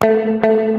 Hey, hey.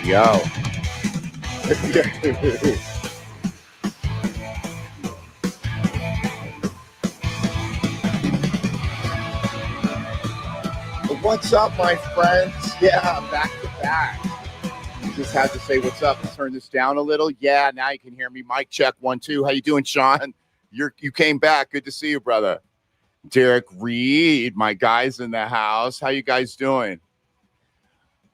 Yo. What's up, my friends? Yeah, back to back. Just had to say what's up. Let's turn this down a little. Yeah, now you can hear me. Mic check 1 2. How you doing, Sean? You came back. Good to see you, brother. Derek Reed, my guys in the house. How you guys doing?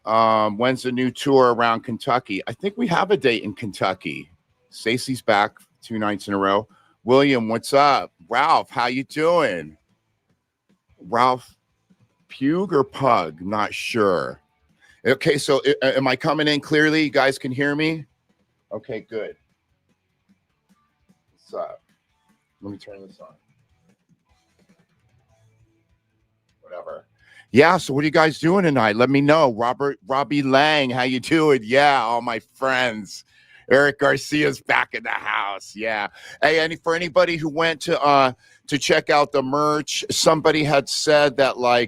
When's the new tour around Kentucky? I think we have a date in Kentucky. Stacy's back 2 nights in a row. William, what's up? Ralph, how you doing? Ralph Pug or Pug? Not sure. Okay, so am I coming in clearly? You guys can hear me? Okay, good. What's up? Let me turn this on. Whatever. Yeah, so what are you guys doing tonight? Let me know. Robbie Lang, how you doing? Yeah, all my friends. Eric Garcia's back in the house. Yeah. Hey, for anybody who went to check out the merch, somebody had said that oh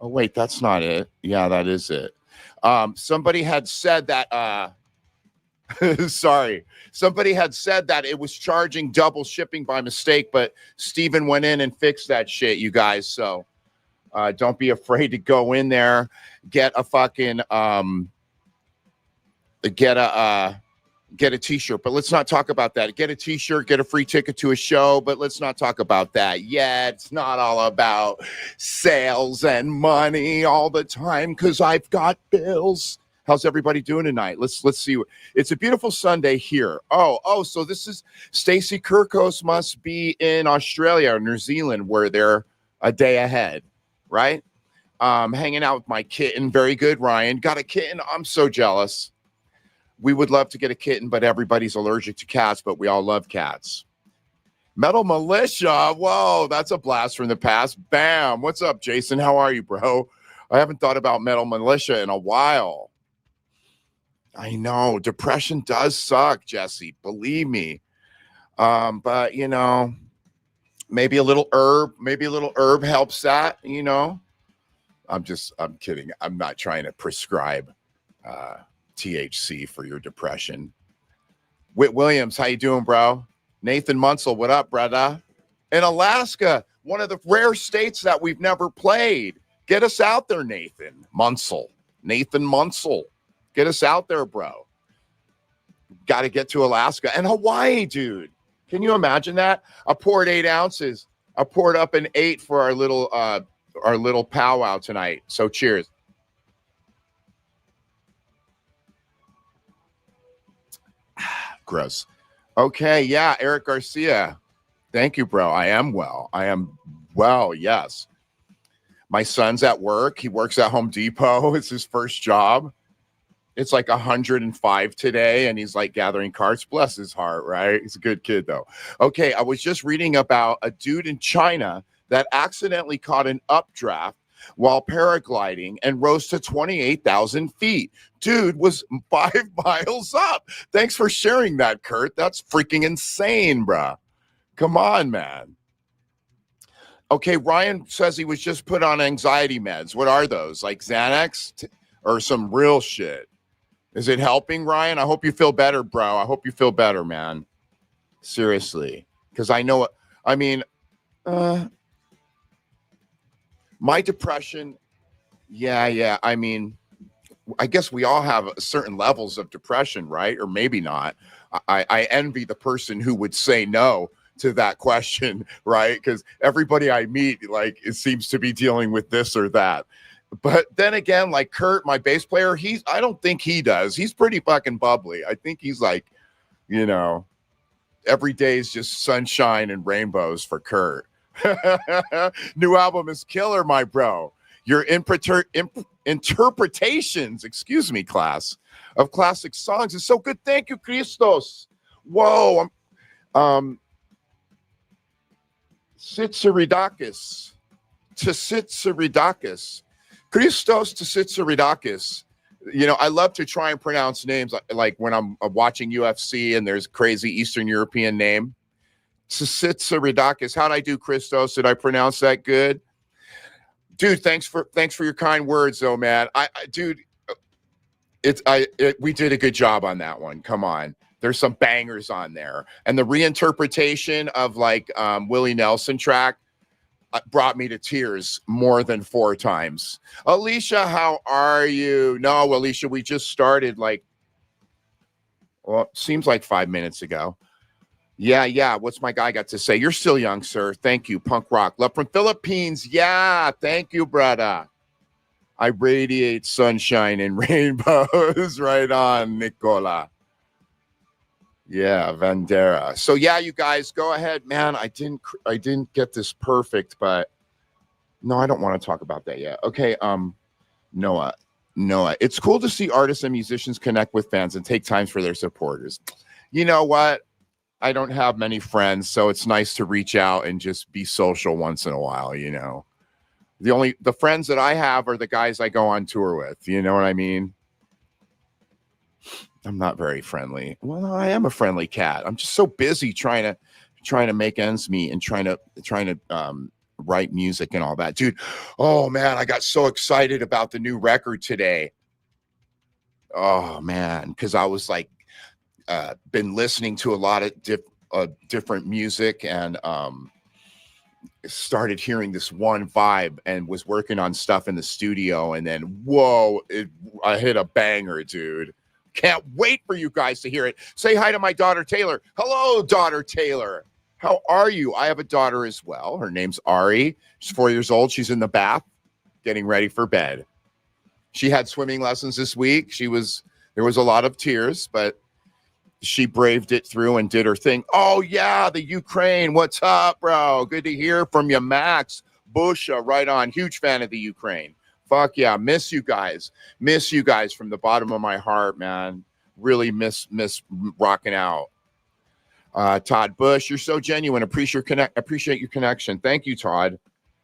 wait, that's not it. Yeah, that is it. Somebody had said that sorry. Somebody had said that it was charging double shipping by mistake, but Steven went in and fixed that shit, you guys. So don't be afraid to go in there, get a fucking get a t-shirt. But let's not talk about that. Get a t-shirt, get a free ticket to a show, but let's not talk about that yet. It's not all about sales and money all the time because I've got bills. How's everybody doing tonight? Let's see. It's a beautiful Sunday here. Oh, so this is Stacey Kirkos must be in Australia or New Zealand where they're a day ahead, right? Hanging out with my kitten. Very good, Ryan. Got a kitten. I'm so jealous. We would love to get a kitten, but everybody's allergic to cats, but we all love cats. Metal Militia. Whoa, that's a blast from the past. Bam. What's up, Jason? How are you, bro? I haven't thought about Metal Militia in a while. I know. Depression does suck, Jesse. Believe me. But, maybe a little herb helps that, I'm kidding. I'm not trying to prescribe THC for your depression. Whit Williams, how you doing, bro? Nathan Munsell, what up, brother? In Alaska, one of the rare states that we've never played. Get us out there, Nathan Munsell. Get us out there, bro. Got to get to Alaska and Hawaii, dude. Can you imagine that? I poured 8 ounces. I poured up an 8 for our little powwow tonight. So cheers. Gross. Okay, yeah, Eric Garcia. Thank you, bro. I am well. I am well, yes. My son's at work. He works at Home Depot. It's his first job. It's like 105 today, and he's like gathering carts. Bless his heart, right? He's a good kid, though. Okay, I was just reading about a dude in China that accidentally caught an updraft while paragliding and rose to 28,000 feet. Dude was 5 miles up. Thanks for sharing that, Kurt. That's freaking insane, bruh. Come on, man. Okay, Ryan says he was just put on anxiety meds. What are those? Like Xanax or some real shit? Is it helping, Ryan? I hope you feel better, bro. I hope you feel better, man. Seriously. Because I know, I mean, my depression, yeah. I mean, I guess we all have certain levels of depression, right? Or maybe not. I envy the person who would say no to that question, right? Because everybody I meet, like, it seems to be dealing with this or that. But then again, like Kurt, my bass player, I don't think he does. He's pretty fucking bubbly. I think he's like, you know, every day is just sunshine and rainbows for Kurt. New album is killer, my bro. Your interpretations, excuse me, class, of classic songs is so good. Thank you, Christos. Whoa, Tsitsaridakis. Tsitsaridakis. Christos Tsitsaridakis. You know, I love to try and pronounce names like when I'm watching UFC and there's a crazy Eastern European name. Tsitsaridakis. How'd I do, Christos? Did I pronounce that good? Dude, thanks for your kind words, though, man. We did a good job on that one. Come on. There's some bangers on there. And the reinterpretation of like Willie Nelson track brought me to tears more than 4 times. Alicia, how are you? No, Alicia, we just started seems like 5 minutes ago. Yeah. What's my guy got to say? You're still young, sir. Thank you. Punk rock. Love from Philippines. Yeah. Thank you, brother. I radiate sunshine and rainbows. Right on, Nicola. Yeah, Vandera. So yeah, you guys go ahead, man. I didn't get this perfect, but no, I don't want to talk about that yet. Okay, Noah. It's cool to see artists and musicians connect with fans and take time for their supporters. You know what? I don't have many friends, so it's nice to reach out and just be social once in a while, you know. The friends that I have are the guys I go on tour with, you know what I mean? I'm not very friendly. Well, I am a friendly cat. I'm just so busy trying to make ends meet and trying to write music and all that. Dude, oh man, I got so excited about the new record today. Oh man, because I was like been listening to a lot of different music and started hearing this one vibe and was working on stuff in the studio, and then whoa, I hit a banger, dude. Can't wait for you guys to hear it. Say hi to my daughter, Taylor. Hello, daughter Taylor. How are you? I have a daughter as well. Her name's Ari. She's 4 years old. She's in the bath, getting ready for bed. She had swimming lessons this week. There was a lot of tears, but she braved it through and did her thing. Oh, yeah, the Ukraine. What's up, bro? Good to hear from you, Max. Busha, right on. Huge fan of the Ukraine. Fuck yeah, miss you guys from the bottom of my heart, man. Really miss rocking out. Todd Bush, you're so genuine. Appreciate your connection. Thank you, Todd.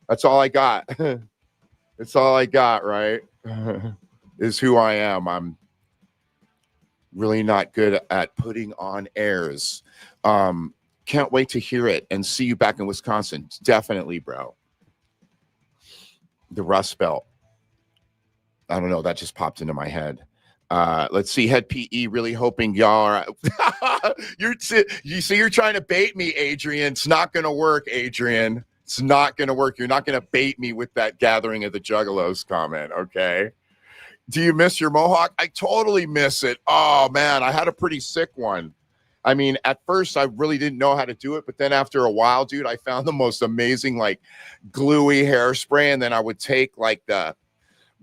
That's all I got. That's all I got, right? Is who I am. I'm really not good at putting on airs. Can't wait to hear it and see you back in Wisconsin. Definitely, bro. The Rust Belt. I don't know. That just popped into my head. Let's see. Head PE, really hoping y'all are. You're trying to bait me, Adrian. It's not going to work, Adrian. It's not going to work. You're not going to bait me with that Gathering of the Juggalos comment, okay? Do you miss your mohawk? I totally miss it. Oh, man, I had a pretty sick one. I mean, at first, I really didn't know how to do it. But then after a while, dude, I found the most amazing, like, gluey hairspray. And then I would take, like, the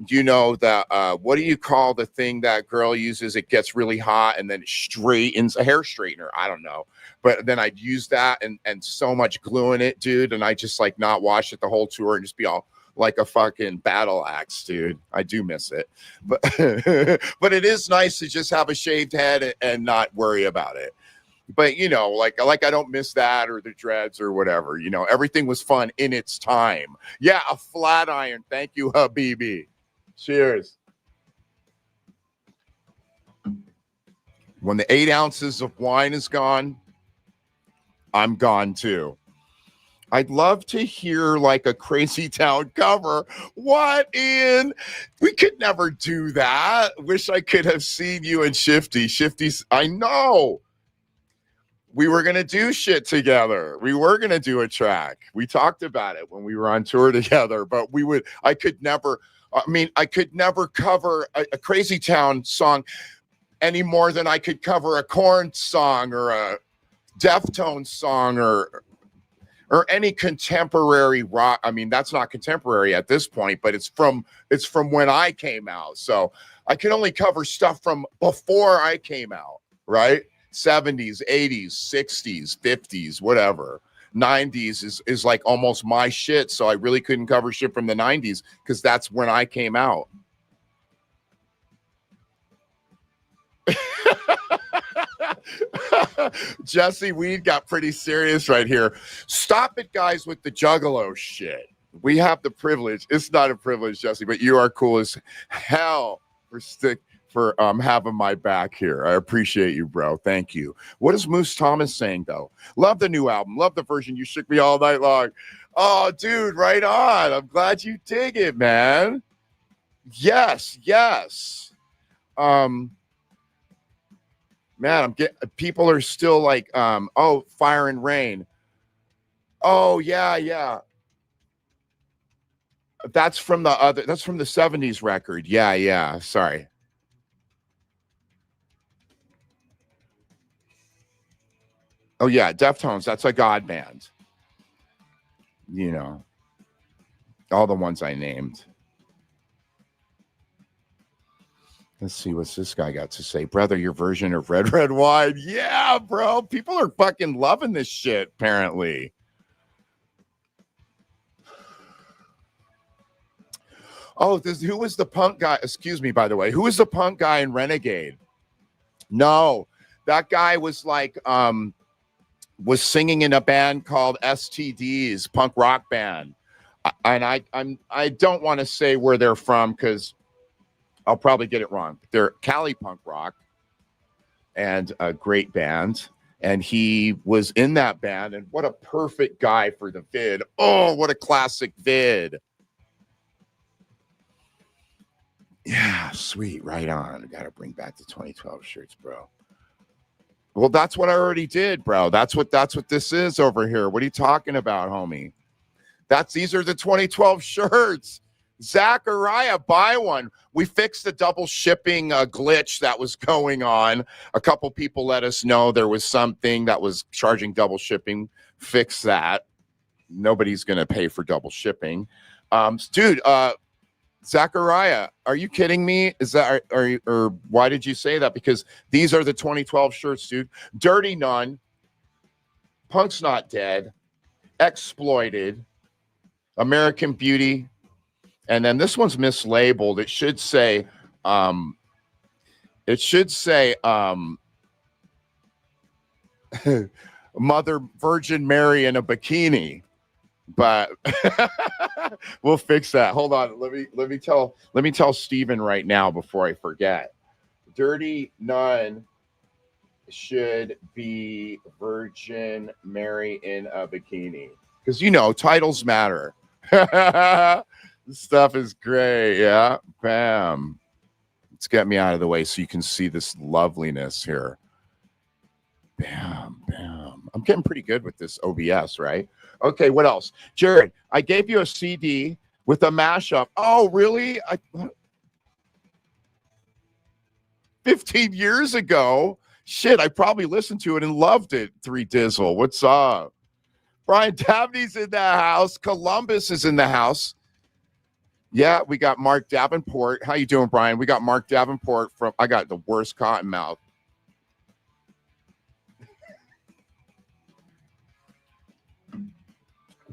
You know, the what do you call the thing that girl uses? It gets really hot and then it straightens, a hair straightener. I don't know. But then I'd use that and so much glue in it, dude. And I just like not wash it the whole tour and just be all like a fucking battle axe, dude. I do miss it. But but it is nice to just have a shaved head and not worry about it. But you know, like I don't miss that or the dreads or whatever. You know, everything was fun in its time. Yeah, a flat iron. Thank you, Habibi. Cheers. When the 8 ounces of wine is gone, I'm gone too. I'd love to hear like a Crazy Town cover. What, Ian? We could never do that. Wish I could have seen you and Shifty. Shifty's, I know. We were going to do shit together. We were going to do a track. We talked about it when we were on tour together, but I could never cover a Crazy Town song any more than I could cover a Korn song or a Deftones song or any contemporary rock. I mean, that's not contemporary at this point, but it's from when I came out. So I can only cover stuff from before I came out, right? 70s, 80s, 60s, 50s, whatever. 90s is like almost my shit. So I really couldn't cover shit from the 90s because that's when I came out. Jesse Weed got pretty serious right here. Stop it, guys, with the juggalo shit. We have the privilege. It's not a privilege, Jesse, but you are cool as hell for having my back here. I appreciate you, bro. Thank you. What is Moose Thomas saying, though? Love the new album. Love the version You Shook Me All Night Long. Oh, dude, right on. I'm glad you dig it, man. Yes. Man, people are still like, Fire and Rain. Oh, yeah. That's from the 70s record. Yeah. Sorry. Oh, yeah, Deftones. That's a god band. You know, all the ones I named. Let's see what's this guy got to say. Brother, your version of Red Wine. Yeah, bro. People are fucking loving this shit, apparently. Oh, who was the punk guy? Excuse me, by the way. Who was the punk guy in Renegade? No, that guy was like, was singing in a band called STDs, punk rock band. And I don't want to say where they're from because I'll probably get it wrong. They're Cali punk rock and a great band. And he was in that band. And what a perfect guy for the vid. Oh, what a classic vid. Yeah, sweet. Right on. Got to bring back the 2012 shirts, bro. Well, that's what I already did, bro. That's what this is over here. What are you talking about, homie? These are the 2012 shirts. Zachariah, buy one. We fixed the double shipping glitch that was going on. A couple people let us know there was something that was charging double shipping. Fix that. Nobody's going to pay for double shipping. Dude, Zachariah, are you kidding me? Is that or why did you say that? Because these are the 2012 shirts, dude. Dirty Nun, Punk's Not Dead, Exploited, American Beauty, and then this one's mislabeled. It should say Mother Virgin Mary in a bikini. But we'll fix that. Hold on. Let me tell Steven right now before I forget. Dirty Nun should be Virgin Mary in a bikini. Because titles matter. This stuff is great. Yeah. Bam. Let's get me out of the way so you can see this loveliness here. Bam. I'm getting pretty good with this OBS, right? Okay, what else? Jared, I gave you a CD with a mashup. Oh, really? 15 years ago? Shit, I probably listened to it and loved it. 3 Dizzle, what's up? Brian Dabney's in the house. Columbus is in the house. Yeah, we got Mark Davenport. How you doing, Brian? We got Mark Davenport from. I got the worst cotton mouth.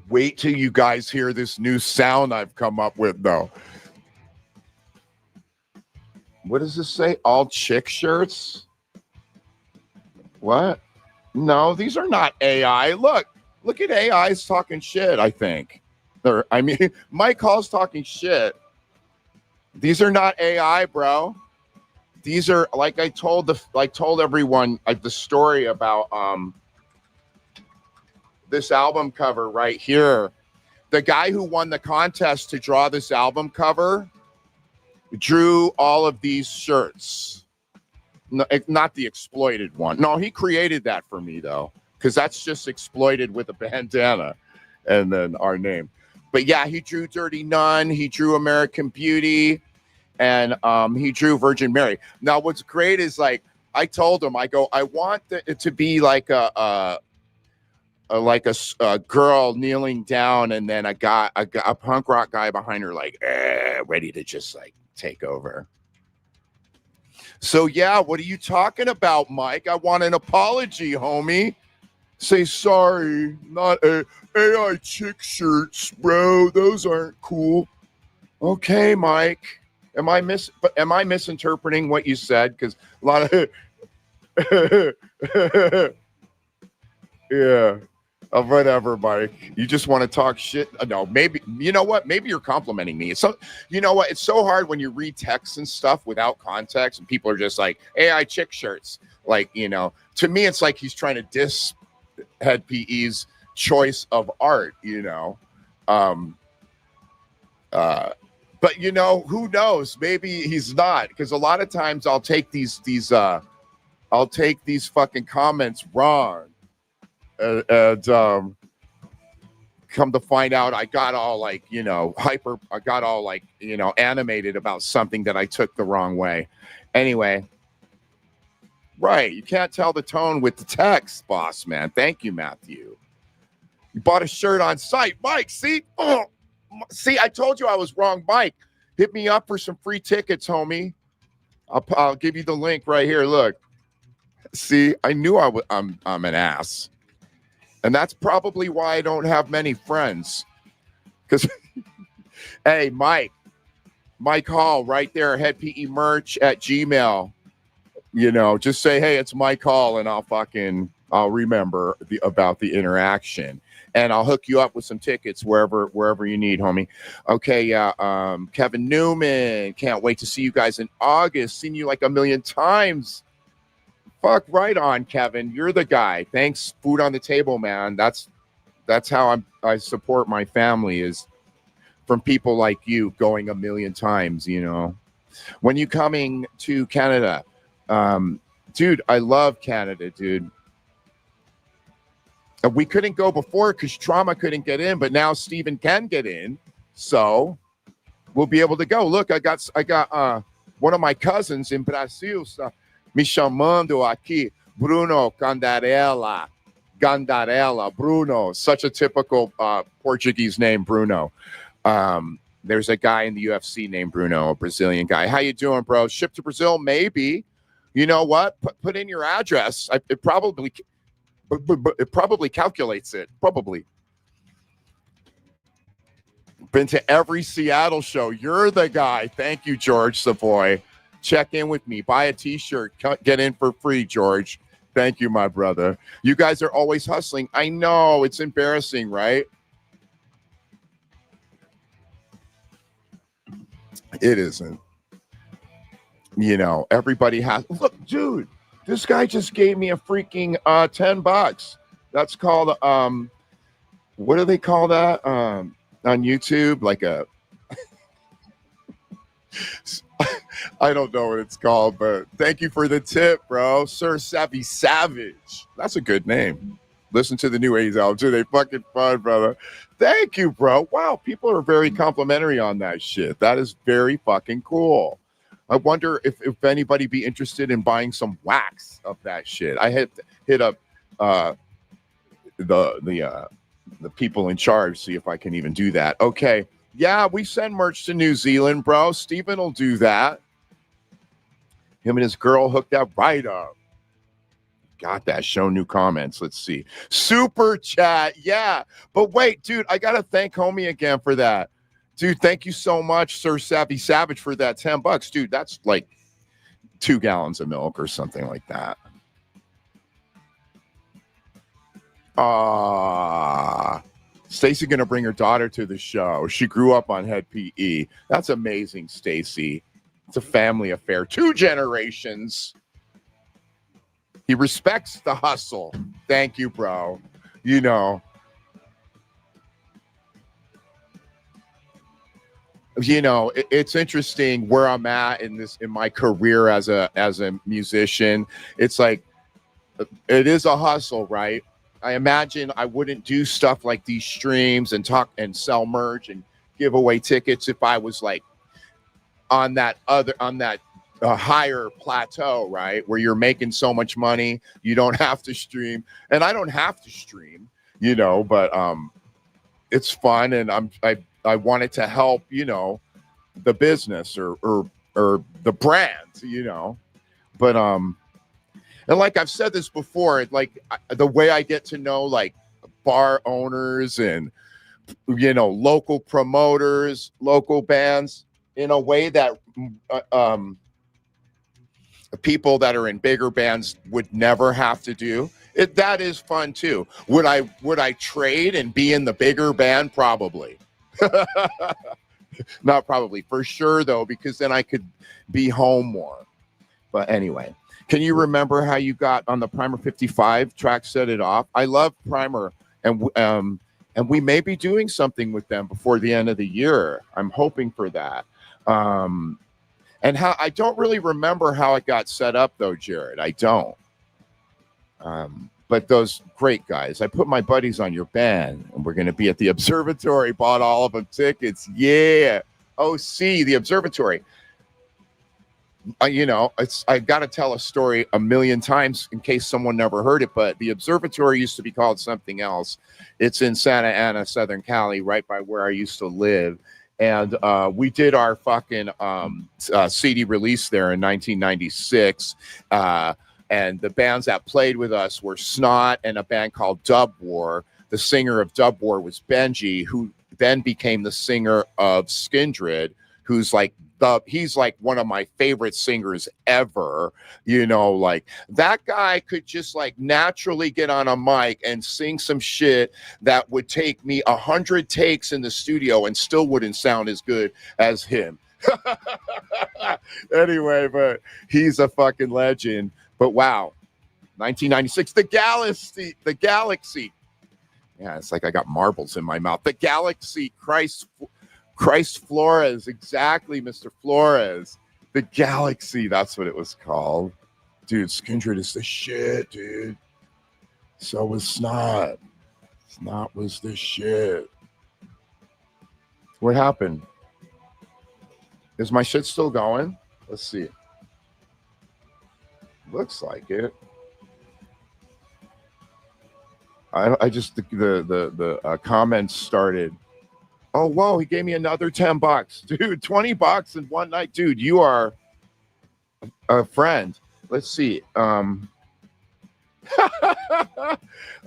Wait till you guys hear this new sound I've come up with, though. What does this say? All chick shirts? What? No, these are not AI. Look at AI's talking shit, I think. I mean, Mike Hall's talking shit. These are not AI, bro. These are like I told everyone the story about this album cover right here. The guy who won the contest to draw this album cover drew all of these shirts. No, not the exploited one. No, he created that for me though, because that's just exploited with a bandana and then our name. But yeah, he drew Dirty Nun, he drew American Beauty, and he drew Virgin Mary. Now, what's great is like I told him, I go, I want it to be like a girl kneeling down, and then a punk rock guy behind her, like ready to just like take over. So yeah, what are you talking about, Mike? I want an apology, homie. Say sorry, not AI chick shirts, bro. Those aren't cool. Okay, Mike. Am I misinterpreting what you said? Because a lot of yeah. Whatever, Mike. You just want to talk shit. No, maybe you know what? Maybe you're complimenting me. It's so you know what? It's so hard when you read texts and stuff without context, and people are just like AI chick shirts. Like, you know, to me, it's like he's trying to diss Head PE's choice of art. You know, but you know, who knows? Maybe he's not, because a lot of times I'll take these fucking comments wrong. And come to find out, I got all like, you know, I got all like, you know, animated about something that I took the wrong way. Anyway, right. You can't tell the tone with the text, boss man. Thank you, Matthew. You bought a shirt on site. Mike, see? Oh, see, I told you I was wrong. Mike, hit me up for some free tickets, homie. I'll give you the link right here. Look. See, I knew I'm an ass. And that's probably why I don't have many friends. Because, hey, Mike Hall, right there, Head PE merch at Gmail. You know, just say, hey, it's Mike Hall, and I'll remember about the interaction. And I'll hook you up with some tickets wherever you need, homie. Okay, yeah. Kevin Newman, can't wait to see you guys in August. Seen you like a million times. Fuck right on, Kevin. You're the guy. Thanks. Food on the table, man. That's how I support my family, is from people like you going a million times, you know. When you coming to Canada? Dude, I love Canada, dude. We couldn't go before because Trauma couldn't get in, but now Steven can get in. So we'll be able to go. Look, I got one of my cousins in Brazil. So me chamando aqui, Bruno Gandarella, Bruno, such a typical Portuguese name, Bruno. There's a guy in the UFC named Bruno, a Brazilian guy. How you doing, bro? Ship to Brazil? Maybe. You know what? Put in your address. It probably calculates it. Probably. Been to every Seattle show. You're the guy. Thank you, George Savoy. Check in with me. Buy a t-shirt. Get in for free, George. Thank you, my brother. You guys are always hustling. I know. It's embarrassing, right? It isn't. You know, everybody has. Look, dude, this guy just gave me a freaking $10. That's called, what do they call that on YouTube? Like a... I don't know what it's called, but thank you for the tip, bro. Sir Savvy Savage. That's a good name. Listen to the new 80s album too. They fucking fun, brother. Thank you, bro. Wow, people are very complimentary on that shit. That is very fucking cool. I wonder if anybody be interested in buying some wax of that shit. I hit up the people in charge, see if I can even do that. Okay, Yeah, we send merch to New Zealand, bro. Steven will do that. Him and his girl hooked up right up. Got that. Show new comments. Let's see. Super chat. Yeah. But wait, dude, I got to thank homie again for that. Dude, thank you so much, Sir Savvy Savage, for that $10. Dude, that's like 2 gallons of milk or something like that. Stacy gonna bring her daughter to the show. She grew up on Head PE. That's amazing, Stacy. It's a family affair. 2 generations. He respects the hustle. Thank you, bro. You know. It's interesting where I'm at in my career as a musician. It's like it is a hustle, right? I imagine I wouldn't do stuff like these streams and talk and sell merch and give away tickets if I was like on that higher plateau, right? Where you're making so much money, you don't have to stream, and I don't have to stream, but it's fun, and I wanted to help, the business or the brand, but and like I've said this before, the way I get to know like bar owners and local promoters, local bands, in a way that people that are in bigger bands would never have to do. That is fun too. Would I trade and be in the bigger band? Probably. Not probably, for sure though, because then I could be home more. But anyway. Can you remember how you got on the Primer 55 track, Set It Off? I love Primer, and we may be doing something with them before the end of the year. I'm hoping for that. And how I don't really remember how it got set up, though, Jared. I don't. But those great guys. I put my buddies on your band, and we're going to be at the Observatory. Bought all of them tickets. Yeah. OC, the Observatory. I got to tell a story a million times in case someone never heard it, but the Observatory used to be called something else. It's in Santa Ana, Southern Cali, right by where I used to live. And we did our fucking CD release there in 1996. And the bands that played with us were Snot and a band called Dub War. The singer of Dub War was Benji, who then became the singer of Skindred, who's he's like one of my favorite singers ever. Like that guy could just like naturally get on a mic and sing some shit that would take me 100 takes in the studio and still wouldn't sound as good as him. Anyway, but he's a fucking legend. But wow, 1996, the galaxy. Yeah, it's like I got marbles in my mouth. The Galaxy, Christ Flores, exactly, Mr. Flores. The Galaxy, that's what it was called. Dude, Skindred is the shit, dude. So was Snot. Snot was the shit. What happened? Is my shit still going? Let's see. Looks like it. I just the comments started. Oh, whoa, he gave me another $10. Dude, $20 in one night. Dude, you are a friend. Let's see.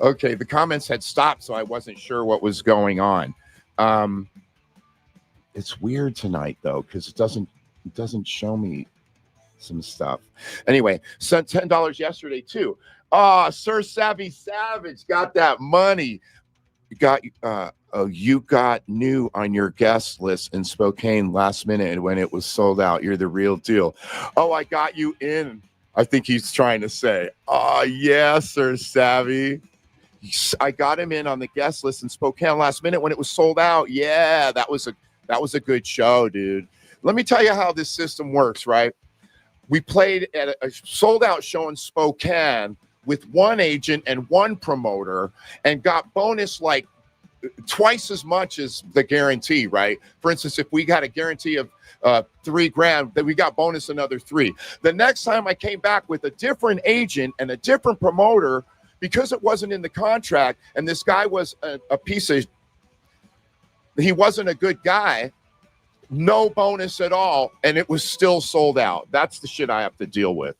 Okay, the comments had stopped, so I wasn't sure what was going on. It's weird tonight, though, because it doesn't show me some stuff. Anyway, sent $10 yesterday, too. Oh, Sir Savvy Savage got that money. You got new on your guest list in Spokane last minute when it was sold out. You're the real deal. Oh, I got you in. I think he's trying to say, oh, yeah, Sir Savvy. I got him in on the guest list in Spokane last minute when it was sold out. Yeah, that was a good show, dude. Let me tell you how this system works, right? We played at a sold out show in Spokane with one agent and one promoter and got bonus like twice as much as the guarantee, right? For instance, if we got a guarantee of $3,000, then we got bonus another $3,000. The next time I came back with a different agent and a different promoter, because it wasn't in the contract, and this guy was a piece of he wasn't a good guy. No bonus at all, and it was still sold out. That's the shit I have to deal with.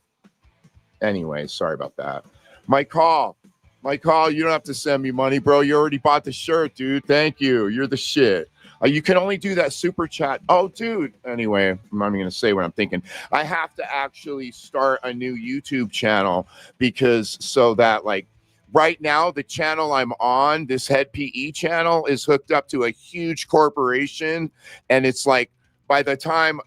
Anyway, sorry about that. My call, you don't have to send me money, bro. You already bought the shirt, dude. Thank you. You're the shit. You can only do that super chat. Oh, dude. Anyway, I'm not even going to say what I'm thinking. I have to actually start a new YouTube channel because so that like right now, the channel I'm on, this Head PE channel, is hooked up to a huge corporation. And it's like, by the time,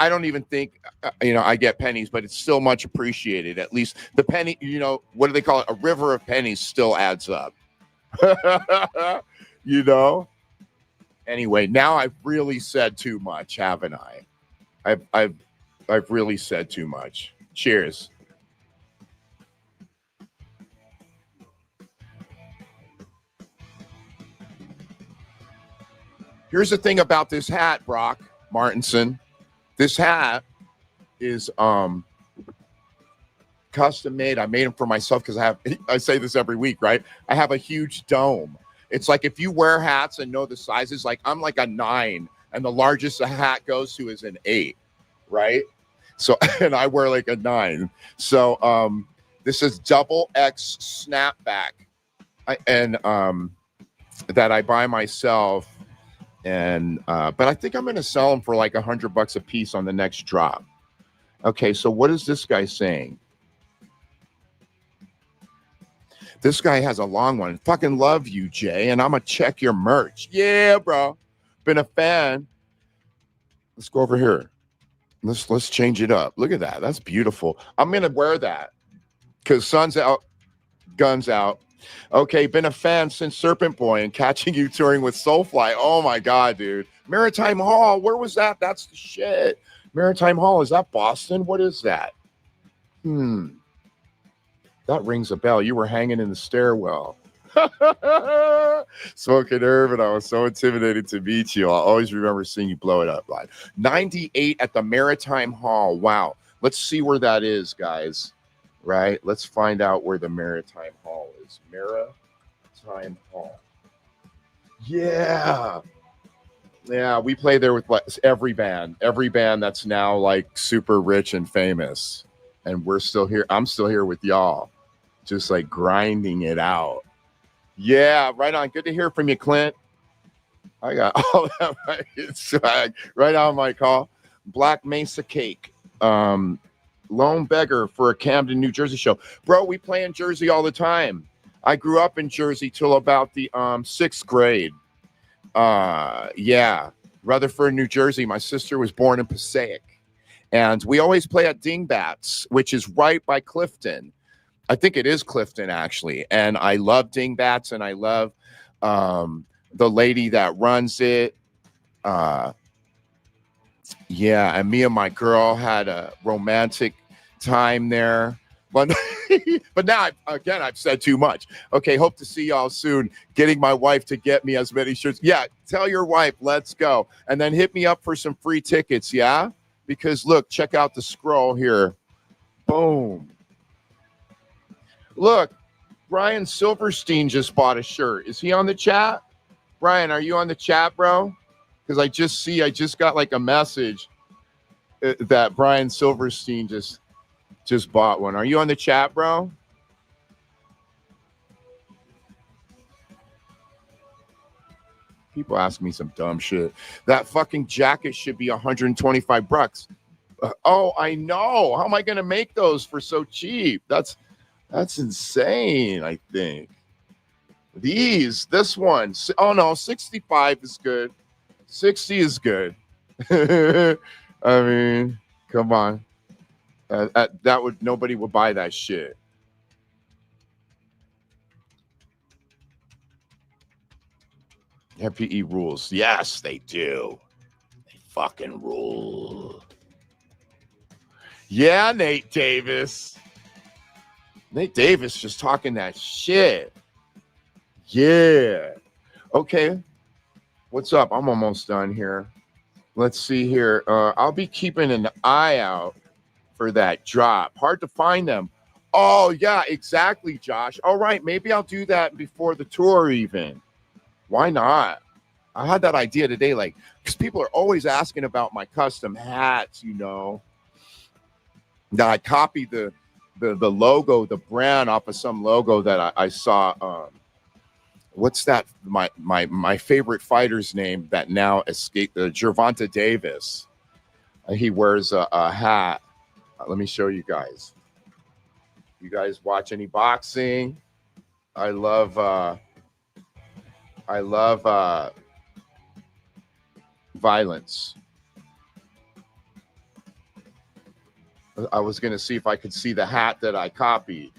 I don't even think, I get pennies, but it's still much appreciated. At least the penny, what do they call it? A river of pennies still adds up. Anyway, now I've really said too much, haven't I? I've really said too much. Cheers. Here's the thing about this hat, Brock Martinson. This hat is custom made. I made them for myself because I say this every week, right? I have a huge dome. It's like if you wear hats and know the sizes, like I'm like a 9 and the largest a hat goes to is an 8, right? So, and I wear like a 9. So this is double X snapback that I buy myself. And but I think I'm going to sell them for like $100 a piece on the next drop. Okay, so what is this guy saying? This guy has a long one. Fucking love you, Jay, and I'm gonna check your merch. Yeah, bro. Been a fan. Let's go over here. Let's change it up. Look at that. That's beautiful. I'm gonna wear that because sun's out, guns out. Okay, been a fan since Serpent Boy and catching you touring with Soulfly. Oh my god, dude. Maritime Hall. Where was that? That's the shit. Maritime Hall. Is that Boston? What is that? That rings a bell. You were hanging in the stairwell. Smoking herb, and I was so intimidated to meet you. I'll always remember seeing you blow it up live. 98 at the Maritime Hall. Wow. Let's see where that is, guys. Right? Let's find out where the Maritime Hall is. Maritime Hall. Yeah. Yeah, we play there with every band that's now like super rich and famous. And we're still here. I'm still here with y'all. Just like grinding it out. Yeah, right on. Good to hear from you, Clint. I got all that swag right on my call. Black Mesa Cake. Lone Beggar for a Camden, New Jersey show. Bro, we play in Jersey all the time. I grew up in Jersey till about the 6th grade. Yeah, Rutherford, New Jersey. My sister was born in Passaic. And we always play at Dingbats, which is right by Clifton. I think it is Clifton, actually. And I love Dingbats, and I love the lady that runs it. Yeah, and me and my girl had a romantic time there. But now, I've said too much. Okay, hope to see y'all soon. Getting my wife to get me as many shirts. Yeah, tell your wife, let's go. And then hit me up for some free tickets, yeah? Because, look, check out the scroll here. Boom. Look, Brian Silverstein just bought a shirt. Is he on the chat? Brian, are you on the chat, bro? Because I just got like a message that Brian Silverstein just bought one. Are you on the chat, bro? People ask me some dumb shit. That fucking jacket should be $125. Oh, I know. How am I going to make those for so cheap? That's insane, I think. This one. Oh, no, 65 is good. 60 is good. I mean, come on. Nobody would buy that shit. FPE rules. Yes, they do. They fucking rule. Yeah, Nate Davis. Nate Davis just talking that shit. Yeah. Okay. What's up? I'm almost done here. Let's see here. I'll be keeping an eye out for that drop. Hard to find them. Oh, yeah, exactly, Josh. All right, maybe I'll do that before the tour even. Why not? I had that idea today, like, because people are always asking about my custom hats, that I copied the logo, the brand off of some logo that I saw. What's that? My favorite fighter's name that now escaped, Gervonta Davis. He wears a hat. Let me show you guys. You guys watch any boxing? I love violence. I was gonna see if I could see the hat that I copied.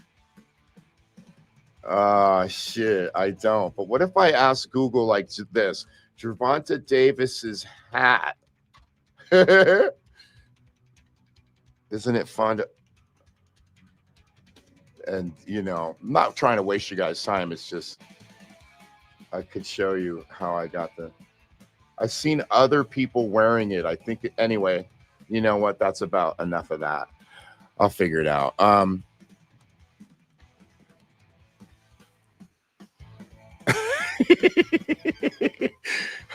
Shit, I don't. But what if I ask Google like this? Gervonta Davis's hat. Isn't it fun to, and I'm not trying to waste you guys' time. It's just I could show you how I got I've seen other people wearing it. I think anyway, you know what? That's about enough of that. I'll figure it out.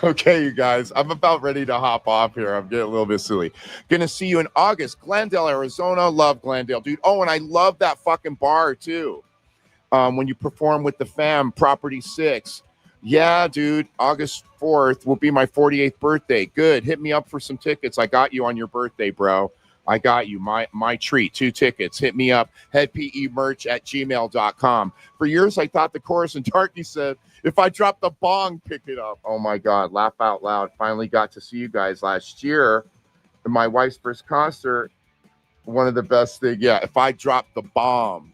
Okay, you guys, I'm about ready to hop off here. I'm getting a little bit silly. Gonna see you in August, Glendale, Arizona. Love Glendale, dude. Oh, and I love that fucking bar too. When you perform with the fam, Property 6. Yeah, dude, August 4th will be my 48th birthday. Good. Hit me up for some tickets. I got you on your birthday, bro. I got you. My treat. 2 tickets. Hit me up. headpemerch@gmail.com. For years, I thought the chorus in Darky said, if I drop the bong, pick it up. Oh, my God. Laugh out loud. Finally got to see you guys last year in my wife's first concert. One of the best things. Yeah, if I drop the bomb,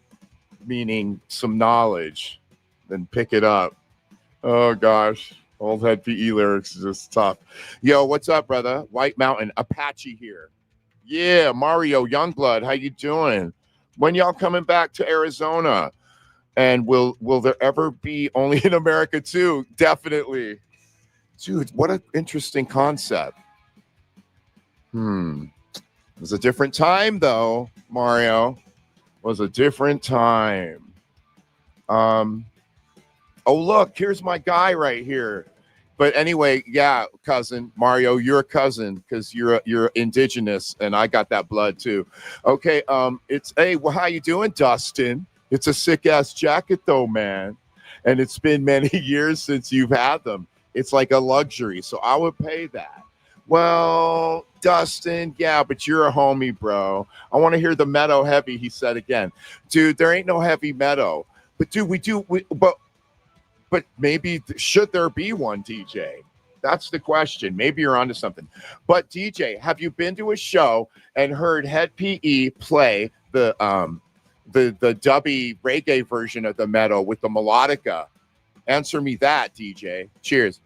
meaning some knowledge, then pick it up. Oh, gosh. Old head PE lyrics is just tough. Yo, what's up, brother? White Mountain Apache here. Yeah, Mario Youngblood, how you doing? When y'all coming back to Arizona? And will there ever be Only in America 2? Definitely. Dude, what an interesting concept. It was a different time, though, Mario. It was a different time. Oh, look, here's my guy right here. But anyway, yeah, cousin Mario, you're a cousin because you're indigenous, and I got that blood too. Okay, it's well, how you doing, Dustin? It's a sick ass jacket though, man, and it's been many years since you've had them. It's like a luxury, so I would pay that. Well, Dustin, yeah, but you're a homie, bro. I want to hear the meadow heavy. He said again, dude. There ain't no heavy meadow, but dude, But maybe should there be one, DJ? That's the question. Maybe you're onto something. But DJ, have you been to a show and heard Head PE play the dubby reggae version of the meadow with the melodica? Answer me that, DJ. Cheers.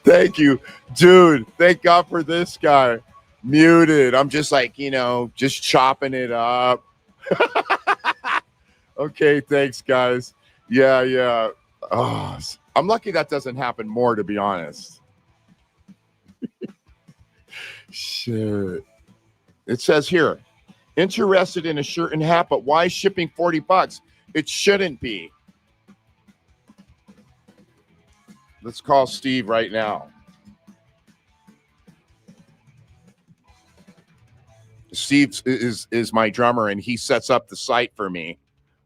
Thank you, dude. Thank God for this guy. Muted. I'm just like, just chopping it up. Okay, thanks, guys. Yeah. Oh, I'm lucky that doesn't happen more, to be honest. Shit. It says here, interested in a shirt and hat, but why shipping $40? It shouldn't be. Let's call Steve right now. Steve is my drummer, and he sets up the site for me.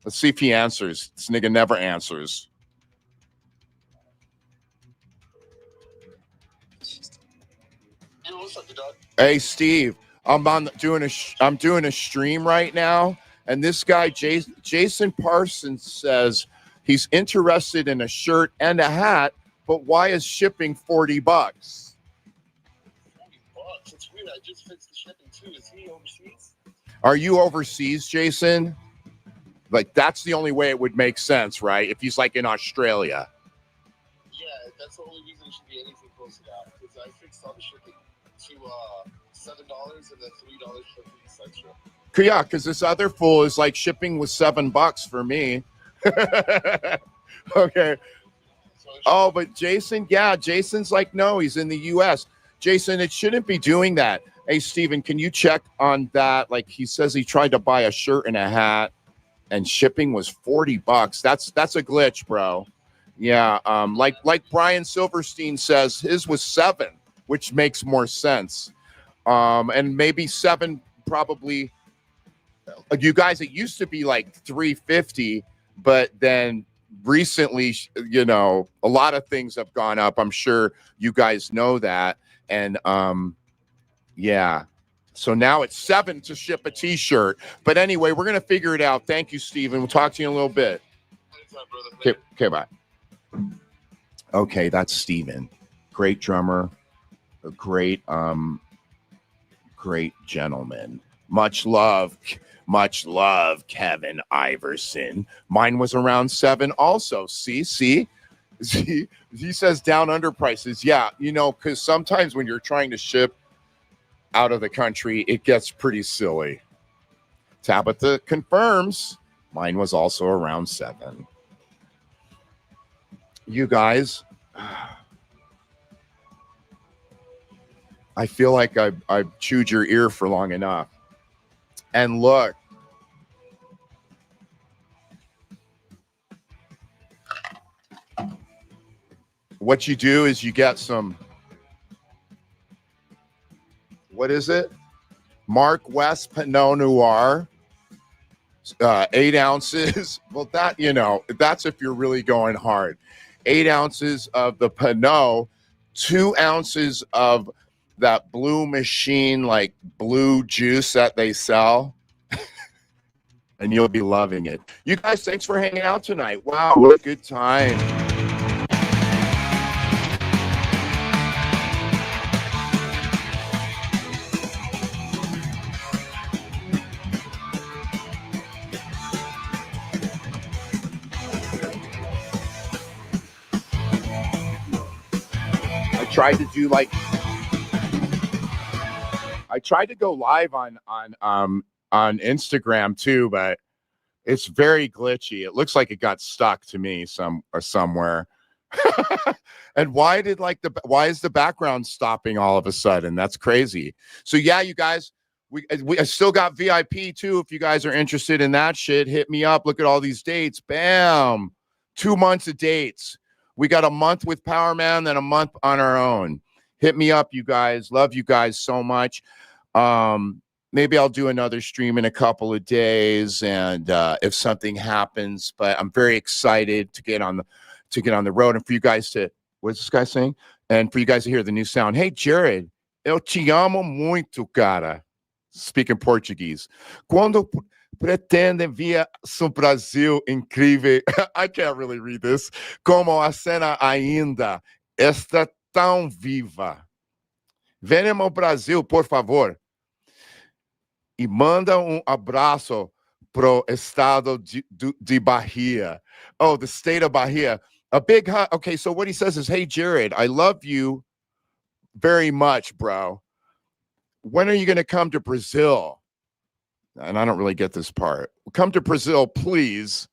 Let's see if he answers. This nigga never answers. Yo, what's up, dog? Hey, Steve. I'm doing a stream right now, And this guy, Jason Parsons, says he's interested in a shirt and a hat, but why is shipping $40? $40. It's weird. I just fixed the shipping too. Is he overseas? Are you overseas, Jason? Like, that's the only way it would make sense, right? If he's like in Australia. Yeah, that's the only reason it should be anything posted out. Because I fixed all the shipping to $7 and then $3 shipping extra. Yeah, because this other fool is like shipping was $7 for me. Okay. Oh, but Jason, yeah, Jason's like, no, he's in the US. Jason, it shouldn't be doing that. Hey, Steven, can you check on that? Like, he says he tried to buy a shirt and a hat and shipping was $40. That's a glitch, bro. Yeah. Like Brian Silverstein says, his was $7, which makes more sense. And maybe $7 probably, you guys, it used to be like $350, but then recently, you know, a lot of things have gone up. I'm sure you guys know that. And yeah. So now it's $7 to ship a t-shirt. But anyway, we're going to figure it out. Thank you, Steven. We'll talk to you in a little bit. Okay, bye. Okay, that's Steven. Great drummer. A great gentleman. Much love, Kevin Iverson. Mine was around $7 also. See, he says down under prices. Yeah, you know, because sometimes when you're trying to ship out of the country, it gets pretty silly. Tabitha confirms mine was also around $7. You guys, I feel like I've chewed your ear for long enough. And look, what you do is you get some, what is it? Mark West Pinot Noir, 8 ounces. Well, that, you know, that's if you're really going hard. 8 ounces of the Pinot, 2 ounces of that Blue Machine, like blue juice that they sell. And you'll be loving it. You guys, thanks for hanging out tonight. Wow, what a good time. I tried to go live on Instagram too, but it's very glitchy. It looks like it got stuck to me somewhere. And why is the background stopping all of a sudden? That's crazy. So yeah, you guys, I still got VIP too. If you guys are interested in that shit, hit me up. Look at all these dates. Bam. 2 months of dates. We got a month with Power Man, then a month on our own. Hit me up, you guys. Love you guys so much. Maybe I'll do another stream in a couple of days, and if something happens. But I'm very excited to get on the road, and for you guys to, what's this guy saying? And for you guys to hear the new sound. Hey, Jared, eu te amo muito, cara. Speaking Portuguese. Quando pretendem vir ao Brasil, incrível. I can't really read this. Como a cena ainda está tão viva. Venham ao Brasil, por favor. E manda abraço pro estado de Bahia. Oh, the state of Bahia. A big hug. Okay, so what he says is, hey, Jared, I love you very much, bro. When are you going to come to Brazil? And I don't really get this part. Come to Brazil, please,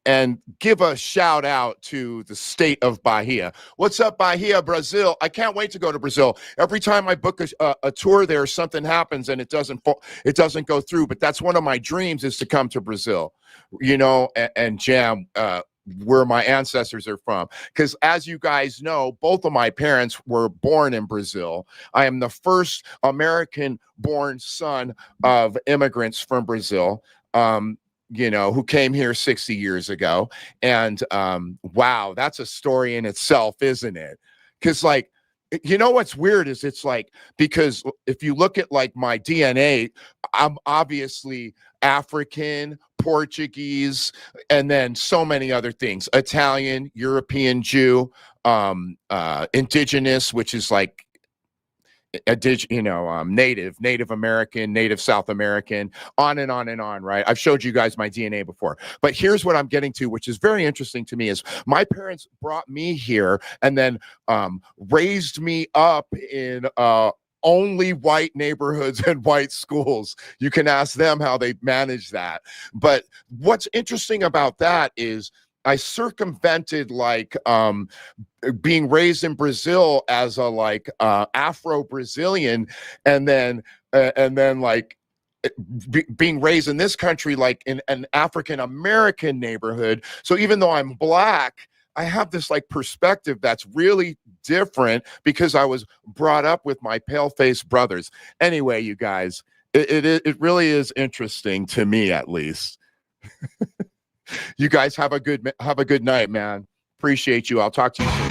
and give a shout out to the state of Bahia. What's up, Bahia, Brazil? I can't wait to go to Brazil. Every time I book a tour there, something happens and it doesn't go through. But that's one of my dreams, is to come to Brazil, you know, and jam where my ancestors are from. Because as you guys know, both of my parents were born in Brazil. I am the first American-born son of immigrants from Brazil. You know, who came here 60 years ago. And wow, that's a story in itself, isn't it? Because like, You know what's weird is it's like, because if you look at like my DNA, I'm obviously African, Portuguese, and then so many other things: Italian, European, Jew, indigenous, which is like Native American, Native South American, on and on and on, right? I've showed you guys my DNA before. But here's what I'm getting to, which is very interesting to me, is my parents brought me here and then raised me up in only white neighborhoods and white schools. You can ask them how they manage that. But what's interesting about that is I circumvented like being raised in Brazil as a like Afro-Brazilian, and then like being raised in this country like in an African American neighborhood. So even though I'm Black, I have this like perspective that's really different because I was brought up with my pale-faced brothers. Anyway, you guys, it really is interesting to me, at least. You guys have a good night, man. Appreciate you. I'll talk to you soon.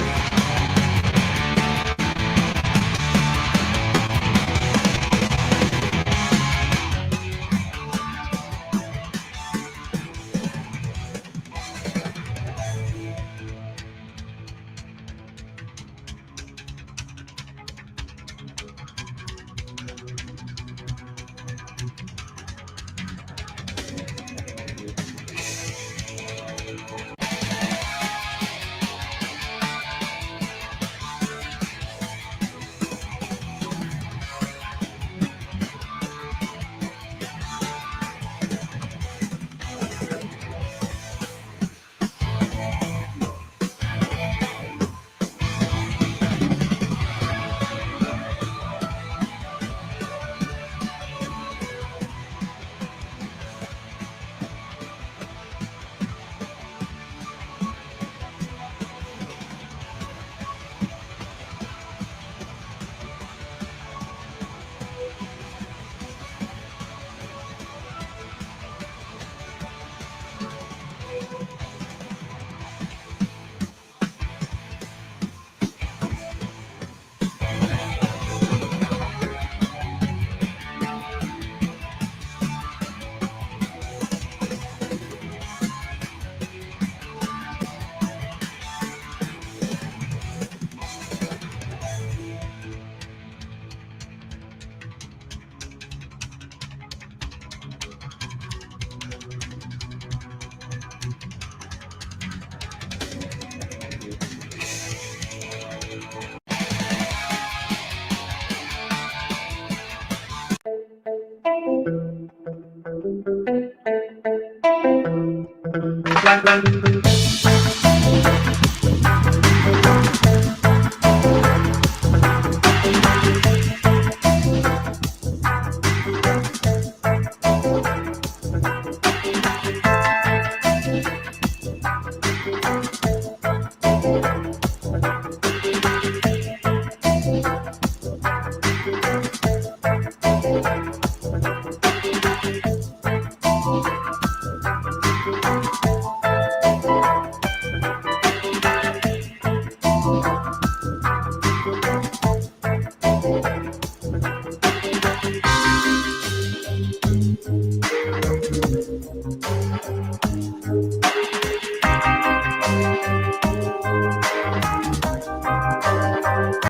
Thank you.